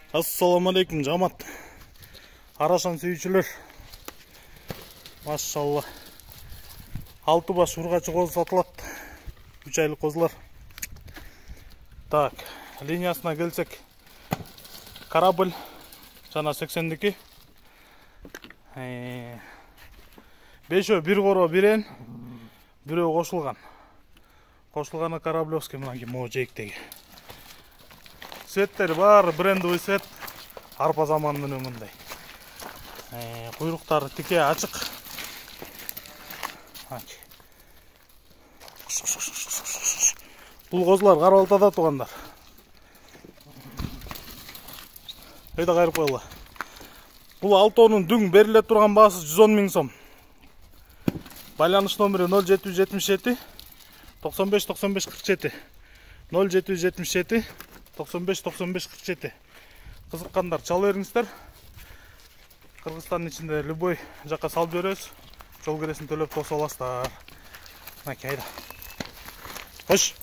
Assalamu alaikum жамат. Арашан сүйүүчүлөр. Машалла. 6 баш ургачы коз сатылат. 3 айлык козлар. Так, линиясына келсек. Корабль жана 82. 5 бир коро бирен, бирөө кошулган. Кошулганы Кораблевский мына могу жээктеги. Светтер бар, брендовый свет. Арпа заманынын мындай. Куйруктары тике ачык. Бул козулар Карабалтада тугандар. Өйдө кайрып койгула. Бул алтоонун дүң бериле турган баасы 110 000 сом. Байланыш номери 0777 95 95 47. 0777 95 95 47. Кызыккандар чала бериңиздер. Кыргызстандын ичинде любой жакка салып беребиз. Жол киресин төлөп тосо аласыздар. Мына кайда. Хош.